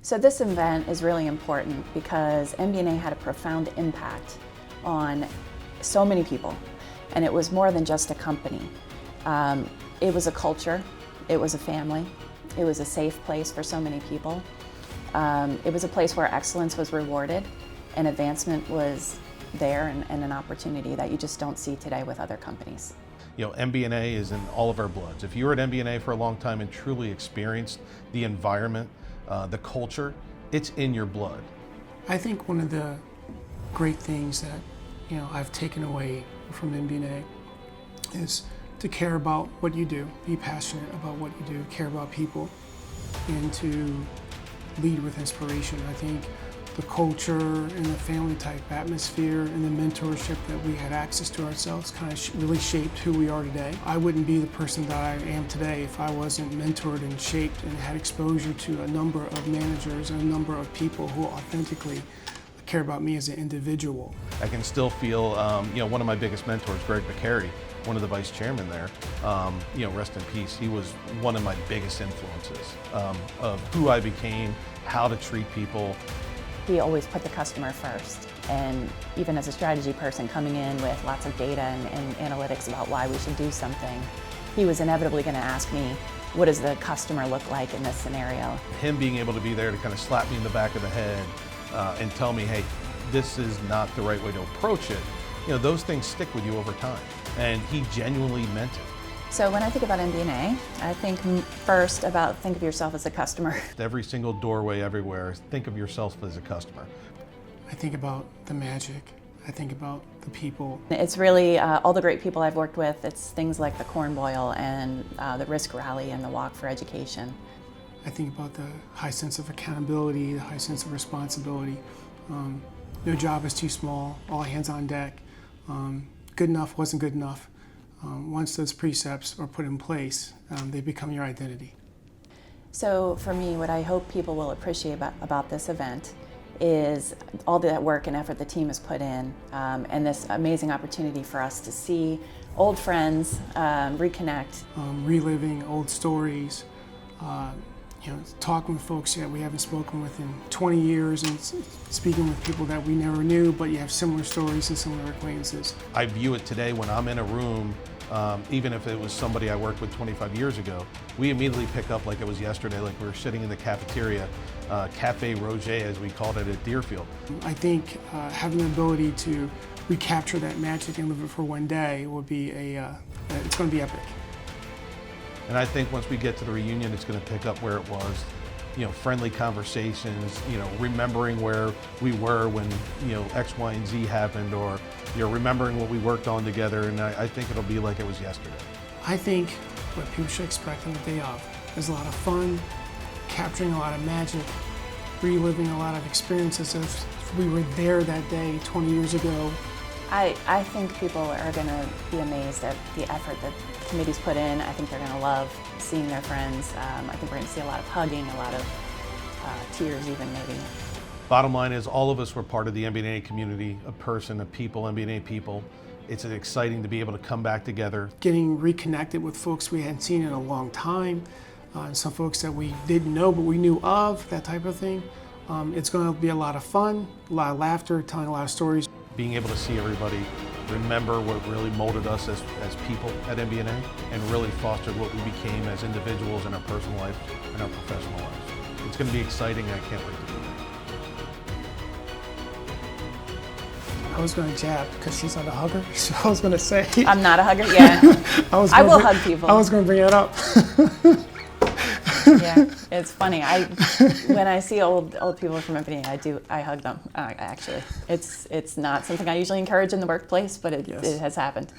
So this event is really important because MBNA had a profound impact on so many people, and it was more than just a company. It was a culture, it was a family, it was a safe place for so many people. It was a place where excellence was rewarded and advancement was there and an opportunity that you just don't see today with other companies. You know, MBNA is in all of our bloods. If you were at MBNA for a long time and truly experienced the environment, the culture, it's in your blood. I think one of the great things that I've taken away from MBNA is to care about what you do, be passionate about what you do, care about people, and to lead with inspiration. I think the culture and the family type atmosphere and the mentorship that we had access to ourselves kind of really shaped who we are today. I wouldn't be the person that I am today if I wasn't mentored and shaped and had exposure to a number of managers and a number of people who authentically care about me as an individual. I can still feel, one of my biggest mentors, Greg McCary, one of the vice chairmen there, rest in peace. He was one of my biggest influences of who I became, how to treat people. He always put the customer first, and even as a strategy person coming in with lots of data and analytics about why we should do something, he was inevitably going to ask me, what does the customer look like in this scenario? Him being able to be there to kind of slap me in the back of the head and tell me, hey, this is not the right way to approach it, those things stick with you over time. And he genuinely meant it. So when I think about MBNA, I think first about think of yourself as a customer. Every single doorway everywhere, think of yourself as a customer. I think about the magic. I think about the people. It's really all the great people I've worked with. It's things like the Corn Boil and the Risk Rally and the Walk for Education. I think about the high sense of accountability, the high sense of responsibility. No job is too small, all hands on deck. Good enough wasn't good enough. Once those precepts are put in place, they become your identity. So for me, what I hope people will appreciate about this event is all that work and effort the team has put in, and this amazing opportunity for us to see old friends, reconnect. Reliving old stories, talking with folks that we haven't spoken with in 20 years and speaking with people that we never knew, but you have similar stories and similar acquaintances. I view it today when I'm in a room, even if it was somebody I worked with 25 years ago, we immediately pick up like it was yesterday, like we were sitting in the cafeteria, Cafe Roger as we called it at Deerfield. I think having the ability to recapture that magic and live it for one day will be it's going to be epic. And I think once we get to the reunion, it's going to pick up where it was. Friendly conversations, remembering where we were when, X, Y, and Z happened, or, remembering what we worked on together, and I think it'll be like it was yesterday. I think what people should expect on the day of is a lot of fun, capturing a lot of magic, reliving a lot of experiences as if we were there that day 20 years ago. I think people are going to be amazed at the effort that the committee's put in. I think they're going to love seeing their friends. I think we're going to see a lot of hugging, a lot of tears even maybe. Bottom line is all of us were part of the MBNA community, a person, a people, MBNA people. It's exciting to be able to come back together. Getting reconnected with folks we hadn't seen in a long time, some folks that we didn't know but we knew of, that type of thing. It's going to be a lot of fun, a lot of laughter, telling a lot of stories. Being able to see everybody remember what really molded us as people at MBNA and really fostered what we became as individuals in our personal life and our professional lives. It's going to be exciting and I can't wait to be there. I was going to jab because she's not a hugger, so I was going to say. I'm not a hugger, yeah. I will hug people. I was going to bring that up. Yeah, it's funny. When I see old people from MBNA, I hug them. Actually, it's not something I usually encourage in the workplace, but it has happened.